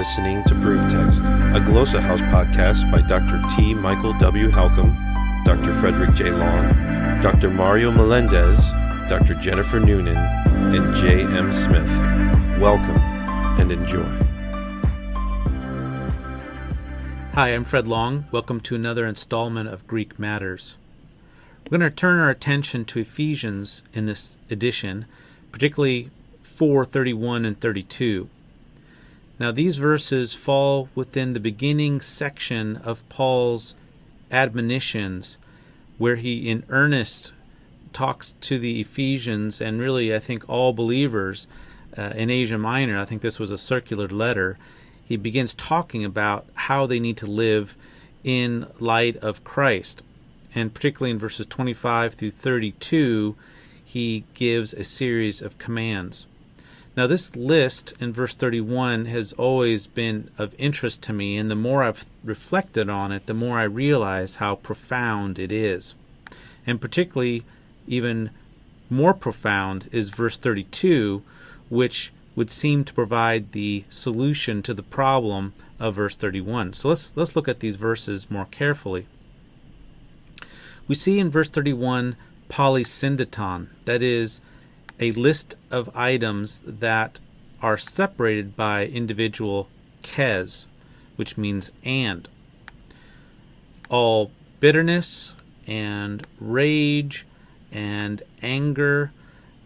listening to Proof Text, a Glossa House podcast by Dr. T. Michael W. Halcomb, Dr. Fredrick J. Long, Dr. Mario Melendez, Dr. Jennifer Noonan, and J. M. Smith. Welcome and enjoy. Hi, I'm Fred Long. Welcome to another installment of Greek Matters. We're going to turn our attention to Ephesians in this edition, particularly 4:31 and 32. Now, these verses fall within the beginning section of Paul's admonitions, where he in earnest talks to the Ephesians, and really I think all believers in Asia Minor. I think this was a circular letter. He begins talking about how they need to live in light of Christ. And particularly in verses 25 through 32, he gives a series of commands. Now, this list in verse 31 has always been of interest to me, and the more I've reflected on it, the more I realize how profound it is. And particularly, even more profound is verse 32, which would seem to provide the solution to the problem of verse 31. So let's look at these verses more carefully. We see in verse 31 polysyndeton, that is, a list of items that are separated by individual kes, which means and. All bitterness and rage and anger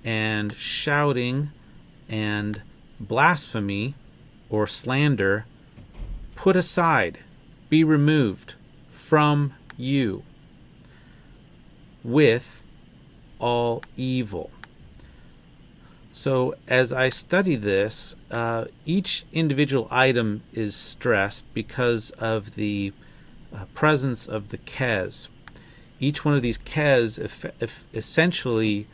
and shouting and blasphemy or slander, put aside, be removed from you with all evil. So as I study this, each individual item is stressed because of the presence of the kes. Each one of these kes essentially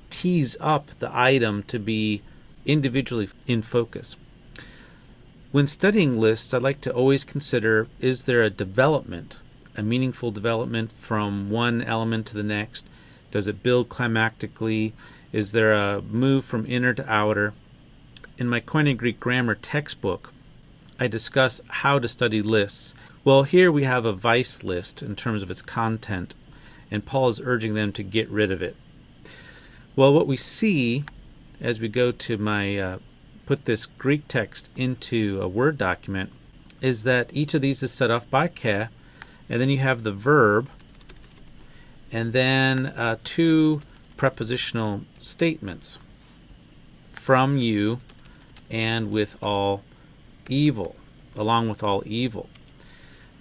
tees up the item to be individually in focus. When studying lists, I'd like to always consider, is there a development, a meaningful development from one element to the next? Does it build climactically? Is there a move from inner to outer? In my Koine Greek grammar textbook, I discuss how to study lists. Well, here we have a vice list in terms of its content, and Paul is urging them to get rid of it. Well, what we see as we go to my put this Greek text into a Word document is that each of these is set off by ke, and then you have the verb, and then two prepositional statements, from you and with all evil, along with all evil.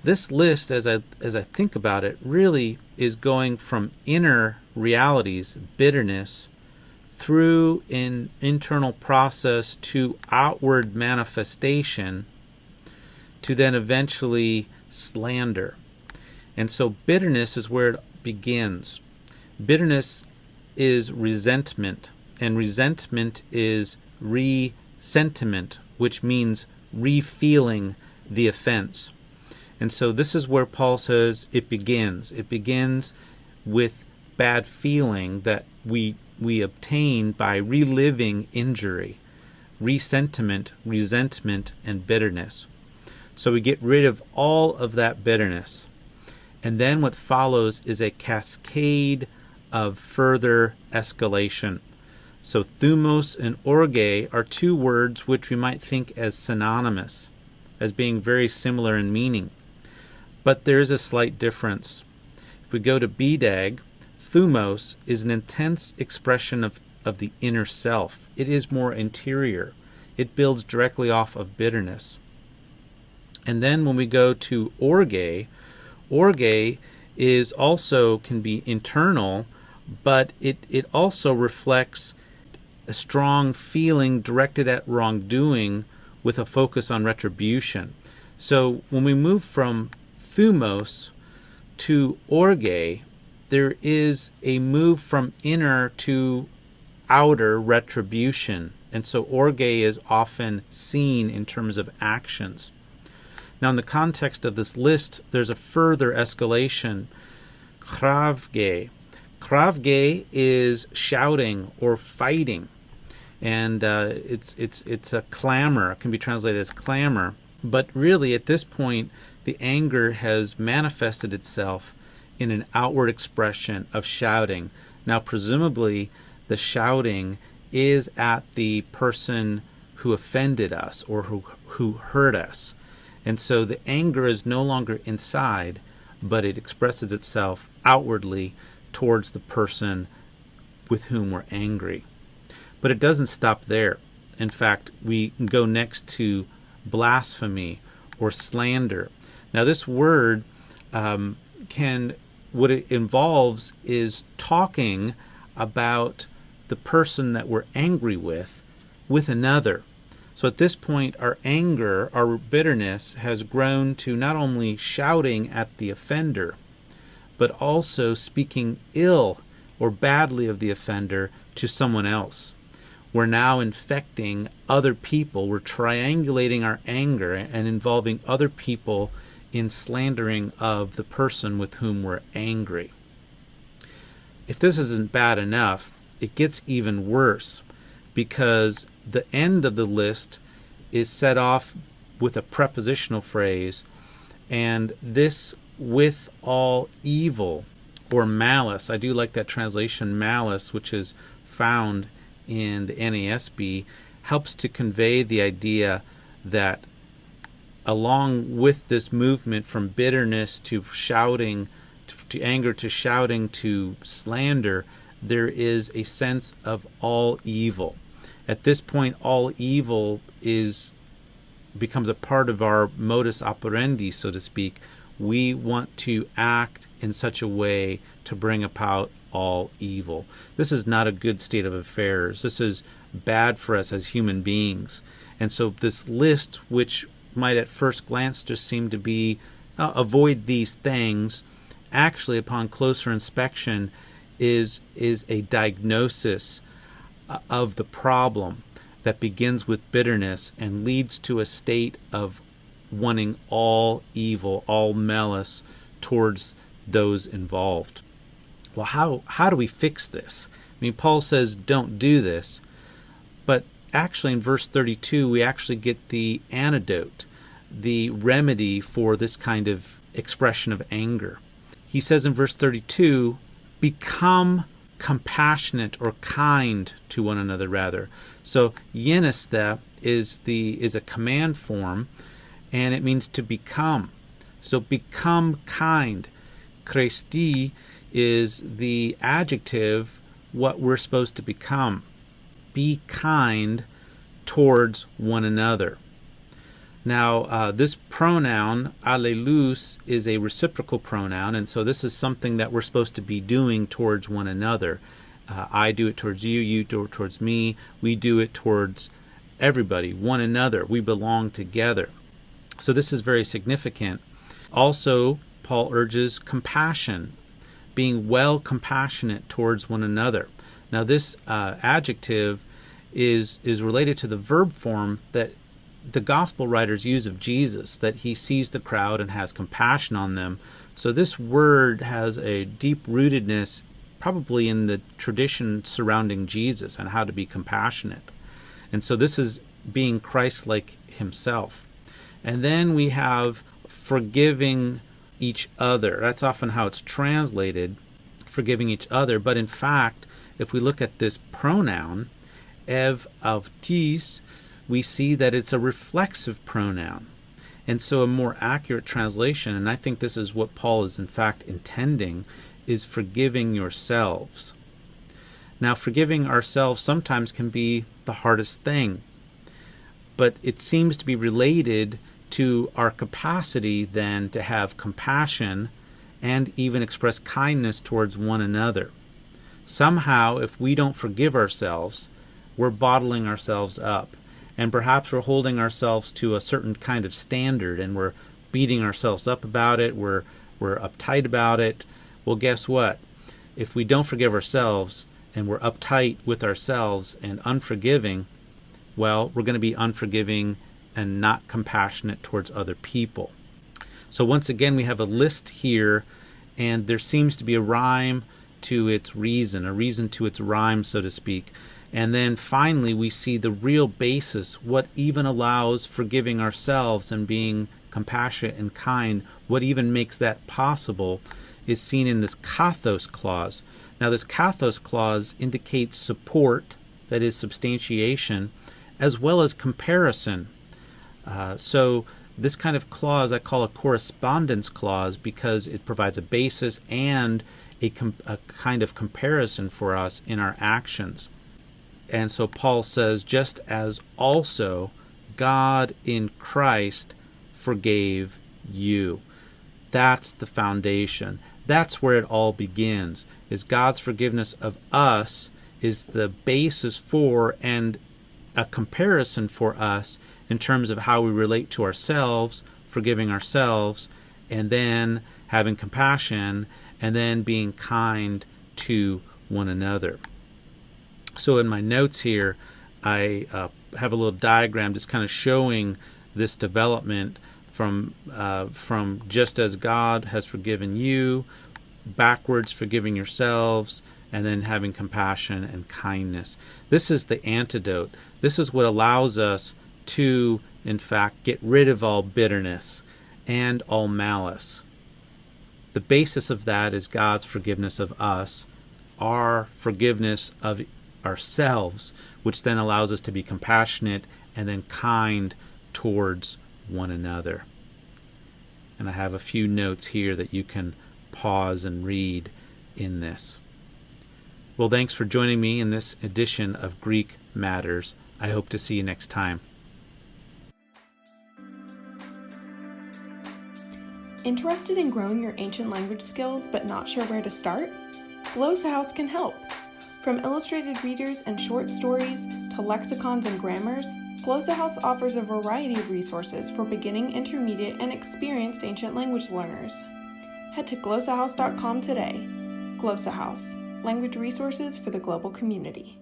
This list, as I think about it, really is going from inner realities, bitterness, through an internal process to outward manifestation, to then eventually slander. And so bitterness is where it begins. Bitterness is resentment, and resentment is resentiment, which means re-feeling the offense. And so this is where Paul says it begins. It begins with bad feeling that we obtain by reliving injury, resentiment, resentment, and bitterness. So we get rid of all of that bitterness. And then what follows is a cascade of further escalation. So thumos and orge are two words which we might think as synonymous, as being very similar in meaning. But there is a slight difference. If we go to BDAG, thumos is an intense expression of the inner self. It is more interior. It builds directly off of bitterness. And then when we go to orge is also can be internal, but it also reflects a strong feeling directed at wrongdoing with a focus on retribution. So when we move from thumos to orge, there is a move from inner to outer retribution. And so orge is often seen in terms of actions. Now, in the context of this list, there's a further escalation. Kravge. Kravge is shouting or fighting, and it's a clamor. It can be translated as clamor. But really, at this point, the anger has manifested itself in an outward expression of shouting. Now, presumably, the shouting is at the person who offended us or who hurt us. And so the anger is no longer inside, but it expresses itself outwardly towards the person with whom we're angry. But it doesn't stop there. In fact, we go next to blasphemy or slander. Now, this word what it involves is talking about the person that we're angry with another. So at this point, our anger, our bitterness has grown to not only shouting at the offender, but also speaking ill or badly of the offender to someone else. We're now infecting other people. We're triangulating our anger and involving other people in slandering of the person with whom we're angry. If this isn't bad enough, it gets even worse, because the end of the list is set off with a prepositional phrase, and this with all evil or malice. I do like that translation, malice, which is found in the NASB, helps to convey the idea that along with this movement from bitterness to shouting, to anger, to shouting, to slander, there is a sense of all evil. At this point, all evil becomes a part of our modus operandi, so to speak. We want to act in such a way to bring about all evil. This is not a good state of affairs. This is bad for us as human beings. And so this list, which might at first glance just seem to be avoid these things, actually upon closer inspection is a diagnosis of the problem that begins with bitterness and leads to a state of wanting all evil, all malice towards those involved. Well, how do we fix this? I mean, Paul says don't do this, but actually in verse 32 we actually get the antidote, the remedy for this kind of expression of anger. He says in verse 32, become compassionate or kind to one another rather. So yeneste is a command form, and it means to become. So become kind. Christi is the adjective, what we're supposed to become. Be kind towards one another. Now, this pronoun, allelous, is a reciprocal pronoun, and so this is something that we're supposed to be doing towards one another. I do it towards you, you do it towards me, we do it towards everybody, one another. We belong together. So this is very significant. Also, Paul urges compassion, being well compassionate towards one another. Now, this adjective is related to the verb form that the gospel writers use of Jesus, that he sees the crowd and has compassion on them. So this word has a deep rootedness probably in the tradition surrounding Jesus and how to be compassionate. And so this is being Christ-like himself. And then we have forgiving each other. That's often how it's translated, forgiving each other. But in fact, if we look at this pronoun, ev avtis, we see that it's a reflexive pronoun. And so a more accurate translation, and I think this is what Paul is in fact intending, is forgiving yourselves. Now, forgiving ourselves sometimes can be the hardest thing, but it seems to be related to our capacity then to have compassion and even express kindness towards one another. Somehow, if we don't forgive ourselves, we're bottling ourselves up. And perhaps we're holding ourselves to a certain kind of standard and we're beating ourselves up about it, we're uptight about it. Well, guess what? If we don't forgive ourselves and we're uptight with ourselves and unforgiving, well, we're going to be unforgiving and not compassionate towards other people. So once again, we have a list here, and there seems to be a rhyme to its reason, a reason to its rhyme, so to speak. And then finally, we see the real basis, what even allows forgiving ourselves and being compassionate and kind, what even makes that possible, is seen in this kathos clause. Now, this kathos clause indicates support, that is substantiation, as well as comparison. So this kind of clause I call a correspondence clause because it provides a basis and a kind of comparison for us in our actions. And so Paul says, just as also God in Christ forgave you. That's the foundation. That's where it all begins, is God's forgiveness of us is the basis for and a comparison for us in terms of how we relate to ourselves, forgiving ourselves, and then having compassion, and then being kind to one another. So in my notes here, I have a little diagram just kind of showing this development from just as God has forgiven you, backwards forgiving yourselves, and then having compassion and kindness. This is the antidote. This is what allows us to, in fact, get rid of all bitterness and all malice. The basis of that is God's forgiveness of us, our forgiveness of ourselves, which then allows us to be compassionate and then kind towards one another. And I have a few notes here that you can pause and read in this. Well, thanks for joining me in this edition of Greek Matters. I hope to see you next time. Interested in growing your ancient language skills but not sure where to start? Glossa House can help. From illustrated readers and short stories to lexicons and grammars, Glossa House offers a variety of resources for beginning, intermediate, and experienced ancient language learners. Head to glossahouse.com today. Glossa House, language resources for the global community.